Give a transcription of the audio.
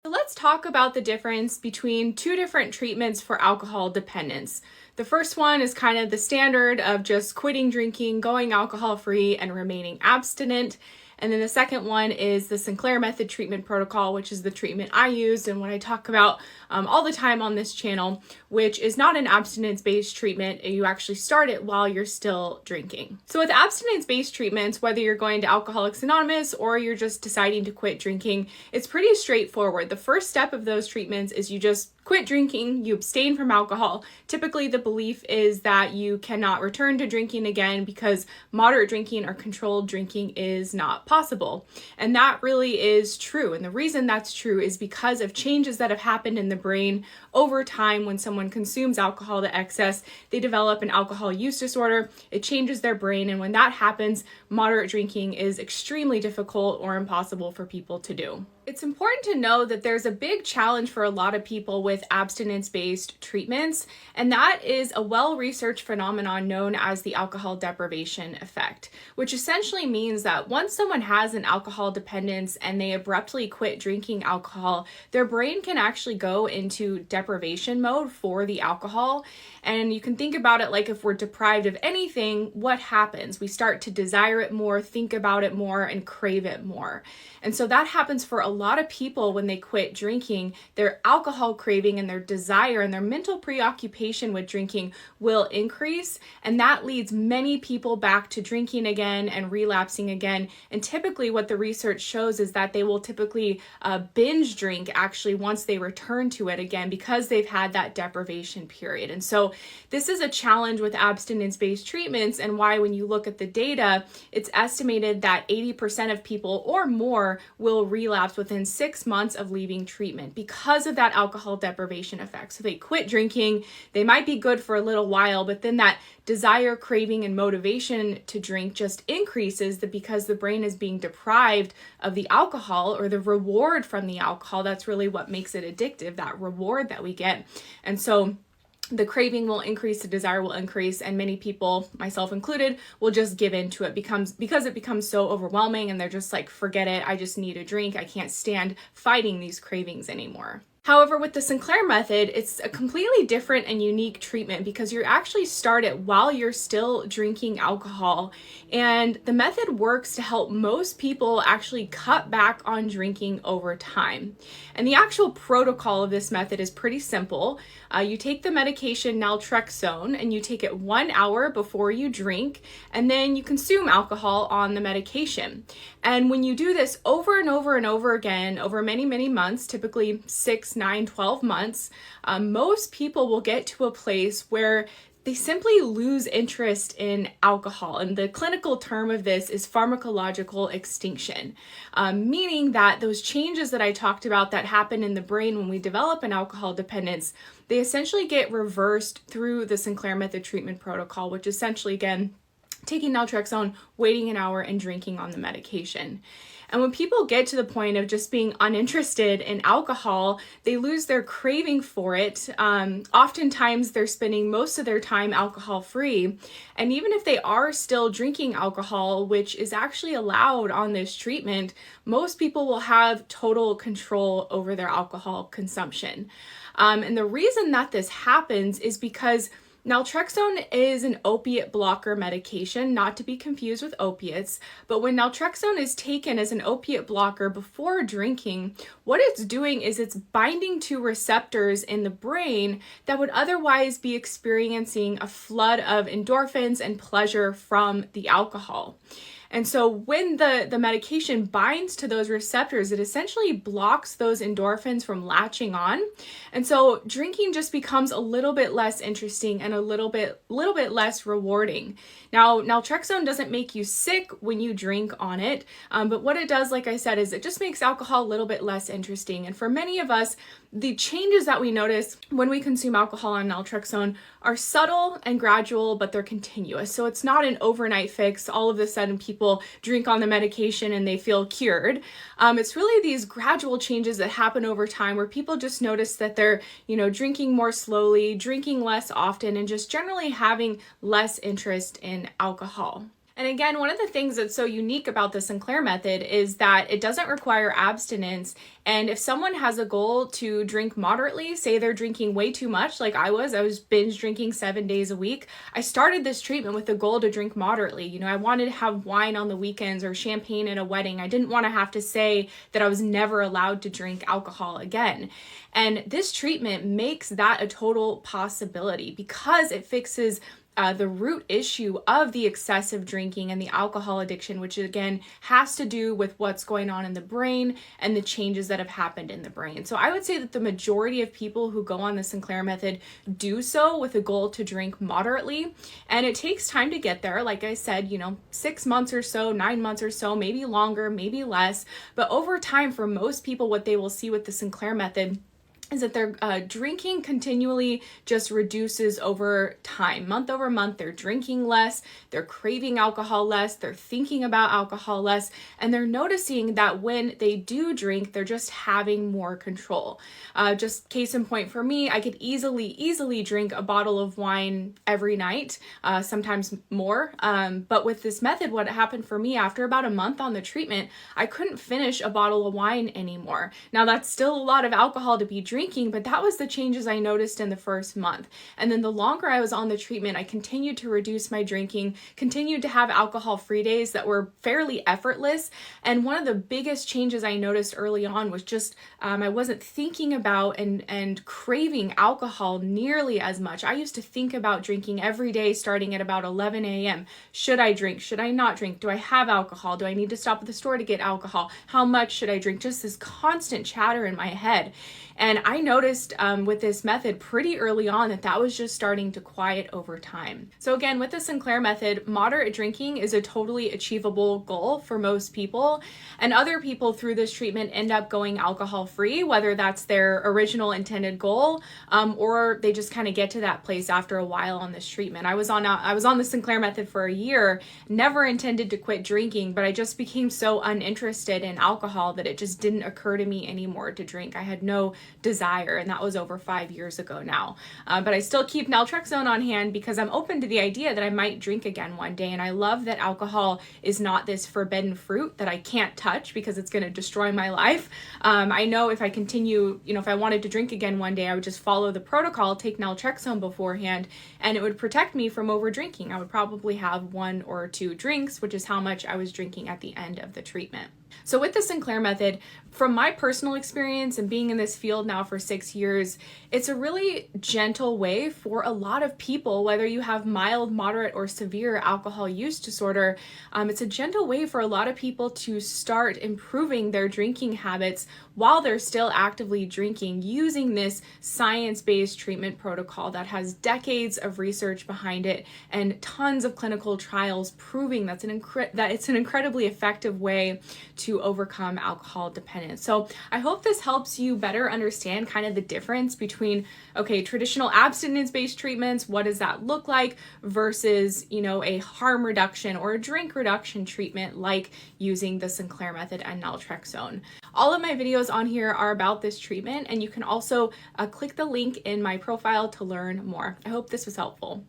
So let's talk about the difference between two different treatments for alcohol dependence. The first one is kind of the standard of just quitting drinking, going alcohol free, and remaining abstinent. And then the second one is the Sinclair Method treatment protocol, which is the treatment I used and what I talk about all the time on this channel, which is not an abstinence-based treatment. You actually start it while you're still drinking. So with abstinence-based treatments, whether you're going to Alcoholics Anonymous or you're just deciding to quit drinking, it's pretty straightforward. The first step of those treatments is you just quit drinking, you abstain from alcohol. Typically, the belief is that you cannot return to drinking again because moderate drinking or controlled drinking is not possible. And that really is true. And the reason that's true is because of changes that have happened in the brain over time. When someone consumes alcohol to excess, they develop an alcohol use disorder. It changes their brain. And when that happens, moderate drinking is extremely difficult or impossible for people to do. It's important to know that there's a big challenge for a lot of people with abstinence-based treatments, and that is a well-researched phenomenon known as the alcohol deprivation effect, which essentially means that once someone has an alcohol dependence and they abruptly quit drinking alcohol, their brain can actually go into deprivation mode for the alcohol. And you can think about it like if we're deprived of anything, what happens? We start to desire it more, think about it more, and crave it more. And so that happens for a lot of people when they quit drinking. Their alcohol craving and their desire and their mental preoccupation with drinking will increase. And that leads many people back to drinking again and relapsing again. And typically what the research shows is that they will typically binge drink actually once they return to it again because they've had that deprivation period. And so this is a challenge with abstinence-based treatments, and why when you look at the data, it's estimated that 80% of people or more will relapse within 6 months of leaving treatment because of that alcohol deprivation effect. So they quit drinking, they might be good for a little while, but then that desire, craving, and motivation to drink just increases because the brain is being deprived of the alcohol or the reward from the alcohol. That's really what makes it addictive, that reward that we get. And so the craving will increase, the desire will increase, and many people, myself included, will just give into it because it becomes so overwhelming and they're just like, forget it, I just need a drink. I can't stand fighting these cravings anymore. However, with the Sinclair Method, it's a completely different and unique treatment because you actually start it while you're still drinking alcohol. And the method works to help most people actually cut back on drinking over time. And the actual protocol of this method is pretty simple. You take the medication naltrexone and you take it 1 hour before you drink, and then you consume alcohol on the medication. And when you do this over and over and over again, over many, many months, typically 6, 9, 12 months, most people will get to a place where they simply lose interest in alcohol. And the clinical term of this is pharmacological extinction, meaning that those changes that I talked about that happen in the brain when we develop an alcohol dependence, they essentially get reversed through the Sinclair Method treatment protocol, which essentially, again, taking naltrexone, waiting an hour, and drinking on the medication. And when people get to the point of just being uninterested in alcohol, they lose their craving for it. Oftentimes, they're spending most of their time alcohol-free. And even if they are still drinking alcohol, which is actually allowed on this treatment, most people will have total control over their alcohol consumption. And the reason that this happens is because naltrexone is an opiate blocker medication, not to be confused with opiates, but when naltrexone is taken as an opiate blocker before drinking, what it's doing is it's binding to receptors in the brain that would otherwise be experiencing a flood of endorphins and pleasure from the alcohol. And so when the medication binds to those receptors, it essentially blocks those endorphins from latching on. And so drinking just becomes a little bit less interesting and a little bit less rewarding. Now, naltrexone doesn't make you sick when you drink on it, but what it does, like I said, is it just makes alcohol a little bit less interesting. And for many of us, the changes that we notice when we consume alcohol on naltrexone are subtle and gradual, but they're continuous. So it's not an overnight fix. All of a sudden, people drink on the medication and they feel cured. It's really these gradual changes that happen over time where people just notice that they're, drinking more slowly, drinking less often, and just generally having less interest in alcohol. And again, one of the things that's so unique about the Sinclair method is that it doesn't require abstinence. And if someone has a goal to drink moderately, say they're drinking way too much, like I was binge drinking 7 days a week. I started this treatment with the goal to drink moderately. You know, I wanted to have wine on the weekends or champagne at a wedding. I didn't want to have to say that I was never allowed to drink alcohol again. And this treatment makes that a total possibility because it fixes the root issue of the excessive drinking and the alcohol addiction, which again has to do with what's going on in the brain and the changes that have happened in the brain. So I would say that the majority of people who go on the Sinclair method do so with a goal to drink moderately. And it takes time to get there. Like I said, 6 months or so, 9 months or so, maybe longer, maybe less. But over time, for most people, what they will see with the Sinclair method is that their drinking continually just reduces over time. Month over month, they're drinking less, they're craving alcohol less, they're thinking about alcohol less, and they're noticing that when they do drink, they're just having more control. Just case in point for me, I could easily drink a bottle of wine every night, sometimes more. But with this method, what happened for me after about a month on the treatment, I couldn't finish a bottle of wine anymore. Now that's still a lot of alcohol to be drinking, but that was the changes I noticed in the first month. And then the longer I was on the treatment, I continued to reduce my drinking, continued to have alcohol-free days that were fairly effortless. And one of the biggest changes I noticed early on was just I wasn't thinking about and craving alcohol nearly as much. I used to think about drinking every day starting at about 11 a.m. Should I drink? Should I not drink? Do I have alcohol? Do I need to stop at the store to get alcohol? How much should I drink? Just this constant chatter in my head. And I noticed with this method pretty early on that was just starting to quiet over time. So again, with the Sinclair method, moderate drinking is a totally achievable goal for most people. And other people through this treatment end up going alcohol-free, whether that's their original intended goal or they just kind of get to that place after a while on this treatment. I was on the Sinclair method for a year, never intended to quit drinking, but I just became so uninterested in alcohol that it just didn't occur to me anymore to drink. I had no desire, and that was over 5 years ago now. But I still keep naltrexone on hand because I'm open to the idea that I might drink again one day. And I love that alcohol is not this forbidden fruit that I can't touch because it's going to destroy my life. I know if I continue, if I wanted to drink again one day, I would just follow the protocol, take naltrexone beforehand, and it would protect me from over drinking. I would probably have 1 or 2 drinks, which is how much I was drinking at the end of the treatment. So with the Sinclair method, from my personal experience and being in this field now for 6 years, it's a really gentle way for a lot of people, whether you have mild, moderate, or severe alcohol use disorder. It's a gentle way for a lot of people to start improving their drinking habits while they're still actively drinking using this science-based treatment protocol that has decades of research behind it and tons of clinical trials proving that it's an incredibly effective way to overcome alcohol dependence. So I hope this helps you better understand kind of the difference between, traditional abstinence-based treatments, what does that look like, versus, a harm reduction or a drink reduction treatment like using the Sinclair method and naltrexone. All of my videos on here are about this treatment, and you can also click the link in my profile to learn more. I hope this was helpful.